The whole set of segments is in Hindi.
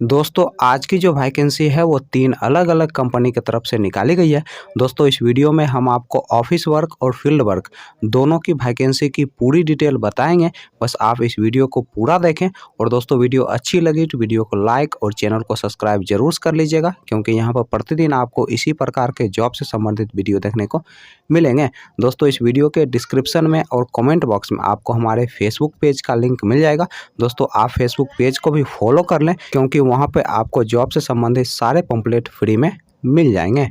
दोस्तों आज की जो वैकेंसी है वो 3 अलग-अलग कंपनी की तरफ से निकाली गई है। दोस्तों इस वीडियो में हम आपको ऑफिस वर्क और फील्ड वर्क दोनों की वैकेंसी की पूरी डिटेल बताएँगे। बस आप इस वीडियो को पूरा देखें और दोस्तों वीडियो अच्छी लगी तो वीडियो को लाइक और चैनल को सब्सक्राइब ज़रूर कर लीजिएगा, क्योंकि यहाँ पर प्रतिदिन आपको इसी प्रकार के जॉब से संबंधित वीडियो देखने को मिलेंगे। दोस्तों इस वीडियो के डिस्क्रिप्शन में और कमेंट बॉक्स में आपको हमारे फेसबुक पेज का लिंक मिल जाएगा। दोस्तों आप फेसबुक पेज को भी फॉलो कर लें, क्योंकि वहाँ पे आपको जॉब से संबंधित सारे पंपलेट फ्री में मिल जाएंगे।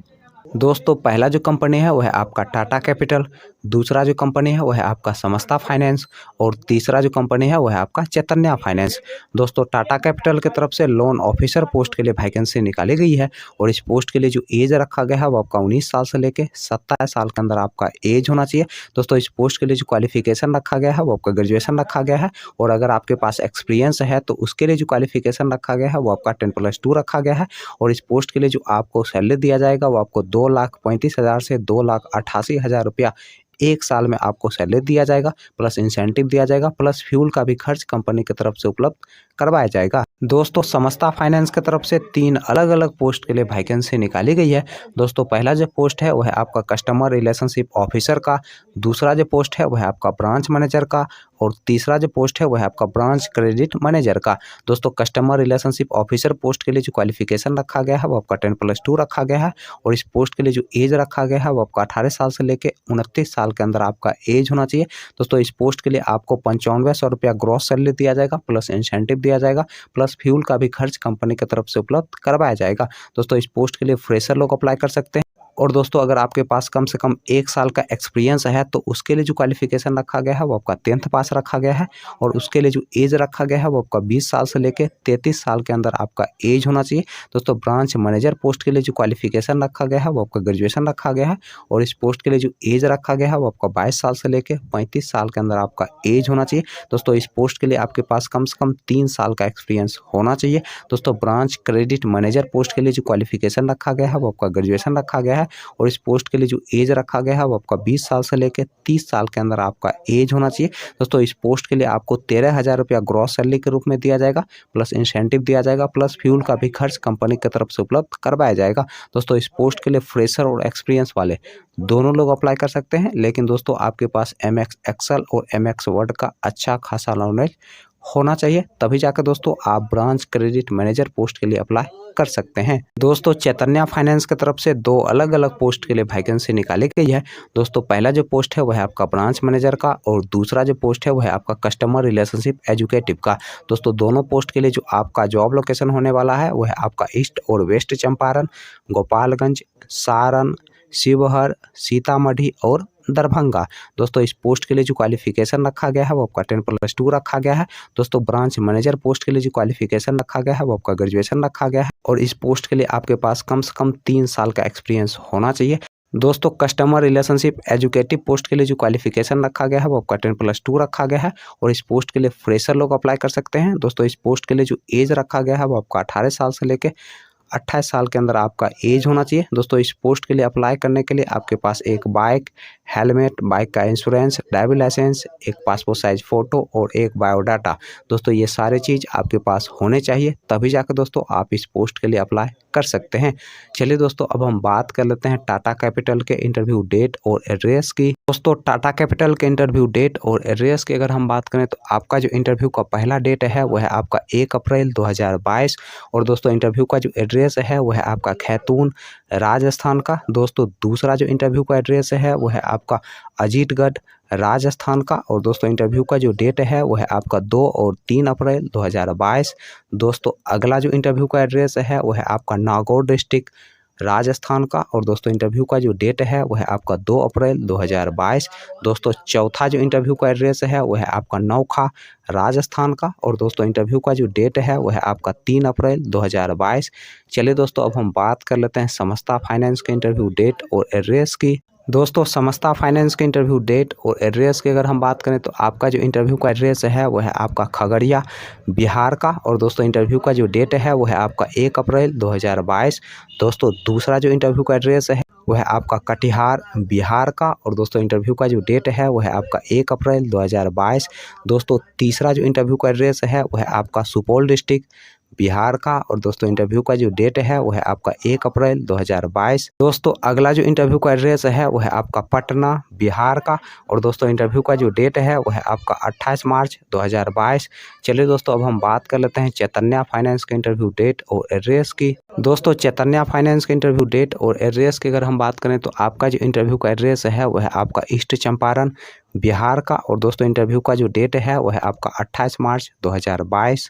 दोस्तों पहला जो कंपनी है वो है आपका टाटा कैपिटल, दूसरा जो कंपनी है वो है आपका समस्ता फाइनेंस और तीसरा जो कंपनी है वो है आपका चैतन्य फाइनेंस। दोस्तों टाटा कैपिटल की तरफ से लोन ऑफिसर पोस्ट के लिए वैकेंसी निकाली गई है और इस पोस्ट के लिए जो एज रखा गया है वो आपका 19 साल से लेकर 27 साल के अंदर आपका एज होना चाहिए। दोस्तों इस पोस्ट के लिए जो क्वालिफिकेशन रखा गया है वो आपका ग्रेजुएशन रखा गया है और अगर आपके पास एक्सपीरियंस है तो उसके लिए जो क्वालिफिकेशन रखा गया है वो आपका 10+2 रखा गया है। और इस पोस्ट के लिए जो आपको सैलरी दिया जाएगा वो आपको 2,35,000 से 2,88,000 रुपया 1 साल में आपको सैलरी दिया जाएगा, प्लस इंसेंटिव दिया जाएगा, प्लस फ्यूल का भी खर्च कंपनी की तरफ से उपलब्ध करवाया जाएगा। दोस्तों समस्ता फाइनेंस की तरफ से 3 अलग-अलग पोस्ट के लिए वैकेंसी निकाली गई है। दोस्तों पहला जो पोस्ट है वो है आपका कस्टमर रिलेशनशिप ऑफिसर का, दूसरा जो पोस्ट है वो है आपका ब्रांच मैनेजर का और तीसरा जो पोस्ट है वो है आपका ब्रांच क्रेडिट मैनेजर का। दोस्तों कस्टमर रिलेशनशिप ऑफिसर पोस्ट के लिए जो क्वालिफिकेशन रखा गया है वो आपका 10+2 रखा गया है और इस पोस्ट के लिए जो एज रखा गया है वो आपका 18 साल से लेकर 29 साल के अंदर आपका एज होना चाहिए। दोस्तों इस पोस्ट के लिए आपको 9500 रुपया ग्रॉस सैलरी दिया जाएगा, प्लस इंसेंटिव दिया जाएगा, प्लस फ्यूल का भी खर्च कंपनी की तरफ से उपलब्ध करवाया जाएगा। दोस्तों इस पोस्ट के लिए फ्रेशर लोग अप्लाई कर सकते हैं और दोस्तों अगर आपके पास कम से कम 1 साल का एक्सपीरियंस है तो उसके लिए जो क्वालिफिकेशन रखा गया है वो आपका 10th पास रखा गया है और उसके लिए जो एज रखा गया है वो आपका 20 साल से लेकर 33 साल के अंदर आपका एज होना चाहिए। दोस्तों ब्रांच मैनेजर पोस्ट के लिए जो क्वालिफिकेशन रखा गया है वो आपका ग्रेजुएशन रखा गया है और इस पोस्ट के लिए जो एज रखा गया है वो आपका 22 साल से लेकर 35 साल के अंदर आपका एज होना चाहिए। दोस्तों इस पोस्ट के लिए आपके पास कम से कम 3 साल का एक्सपीरियंस होना चाहिए। दोस्तों ब्रांच क्रेडिट मैनेजर पोस्ट के लिए जो क्वालिफिकेशन रखा गया है वो आपका ग्रेजुएशन रखा गया है और इस पोस्ट के लिए जो एज रखा गया है वो आपका 20 साल से लेकर 30 साल के अंदर आपका एज होना चाहिए। दोस्तों इस पोस्ट के लिए आपको 13,000 रुपया ग्रॉस सैलरी के रूप में दिया जाएगा, प्लस इंसेंटिव दिया जाएगा, प्लस फ्यूल का भी खर्च कंपनी की तरफ से उपलब्ध करवाया जाएगा। दोस्तों इस पोस्ट के लिए फ्रेशर और एक्सपीरियंस वाले दोनों लोग अप्लाई कर सकते हैं, लेकिन दोस्तों आपके पास MS एक्सेल और MS वर्ड का अच्छा खासा नॉलेज होना चाहिए, तभी जाकर दोस्तों आप ब्रांच क्रेडिट मैनेजर पोस्ट के लिए अप्लाई कर सकते हैं। दोस्तों चैतन्य फाइनेंस की तरफ से 2 अलग-अलग पोस्ट के लिए वैकेंसी निकाली गई है। दोस्तों पहला जो पोस्ट है वो है आपका ब्रांच मैनेजर का और दूसरा जो पोस्ट है वो है आपका कस्टमर रिलेशनशिप एजुकेटिव का। दोस्तों दोनों पोस्ट के लिए जो आपका जॉब लोकेशन होने वाला है वो है आपका ईस्ट और वेस्ट चंपारण, गोपालगंज, सारण, शिवहर, सीतामढ़ी और दरभंगा। दोस्तों इस पोस्ट के लिए जो क्वालिफिकेशन रखा गया है वो आपका 10+2 रखा गया है। दोस्तों ब्रांच मैनेजर पोस्ट के लिए जो क्वालिफिकेशन रखा गया है वो आपका ग्रेजुएशन रखा गया है और इस पोस्ट के लिए आपके पास कम से कम 3 साल का एक्सपीरियंस होना चाहिए। दोस्तों कस्टमर रिलेशनशिप एजुकेटिव पोस्ट के लिए जो क्वालिफिकेशन रखा गया है वो आपका 10+2 रखा गया है और इस पोस्ट के लिए फ्रेशर लोग अप्लाई कर सकते हैं। दोस्तों इस पोस्ट के लिए जो एज रखा गया है वो आपका 18 साल से लेकर 28 साल के अंदर आपका एज होना चाहिए। दोस्तों इस पोस्ट के लिए अप्लाई करने के लिए आपके पास एक बाइक, हेलमेट, बाइक का इंश्योरेंस, ड्राइविंग लाइसेंस, एक पासपोर्ट साइज फ़ोटो और एक बायोडाटा, दोस्तों ये सारे चीज़ आपके पास होने चाहिए, तभी जाकर दोस्तों आप इस पोस्ट के लिए अप्लाई कर सकते हैं। चलिए दोस्तों अब हम बात कर लेते हैं टाटा कैपिटल के इंटरव्यू डेट और एड्रेस की। दोस्तों टाटा कैपिटल के इंटरव्यू डेट और एड्रेस की अगर हम बात करें तो आपका जो इंटरव्यू का पहला डेट है वो है आपका 1 अप्रैल 2022 और दोस्तों इंटरव्यू का जो एड्रेस है वो है आपका खैतून, राजस्थान का। दोस्तों दूसरा जो इंटरव्यू का एड्रेस है वो है आपका अजीतगढ़, राजस्थान का और दोस्तों इंटरव्यू का जो डेट है वो है आपका 2 और 3 अप्रैल 2022। दोस्तों अगला जो इंटरव्यू का एड्रेस है वो है आपका नागौर डिस्ट्रिक्ट, राजस्थान का और दोस्तों इंटरव्यू का जो डेट है वो है आपका 2 अप्रैल 2022। दोस्तों चौथा जो इंटरव्यू का एड्रेस है वो है आपका नौखा, राजस्थान का और दोस्तों इंटरव्यू का जो डेट है वो है आपका 3 अप्रैल 2022। चलिए दोस्तों अब हम बात कर लेते हैं समस्ता फाइनेंस के इंटरव्यू डेट और एड्रेस की। दोस्तों समस्ता फाइनेंस के इंटरव्यू डेट और एड्रेस की अगर हम बात करें तो आपका जो इंटरव्यू का एड्रेस है वो है आपका खगड़िया, बिहार का और दोस्तों इंटरव्यू का जो डेट है वो है आपका 1 अप्रैल 2022। दोस्तों दूसरा जो इंटरव्यू का एड्रेस है वो है आपका कटिहार, बिहार का और दोस्तों इंटरव्यू का जो डेट है वो है आपका 1 अप्रैल 2022। दोस्तों तीसरा जो इंटरव्यू का एड्रेस है वो है आपका सुपौल डिस्ट्रिक्ट, बिहार का। और दोस्तों इंटरव्यू का जो डेट है वो है आपका 1 अप्रैल 2022। दोस्तों अगला जो इंटरव्यू का एड्रेस है वो है आपका पटना बिहार का। और दोस्तों इंटरव्यू का जो डेट है वो है आपका 28 मार्च 2022। चलिए दोस्तों अब हम बात कर लेते हैं चैतन्या फाइनेंस के इंटरव्यू डेट और एड्रेस की। दोस्तों चैतन्या फाइनेंस के इंटरव्यू डेट और एड्रेस की अगर हम बात करें तो आपका जो इंटरव्यू का एड्रेस है वो है आपका ईस्ट चंपारण बिहार का। और दोस्तों इंटरव्यू का जो डेट है वो है आपका 28 मार्च 2022।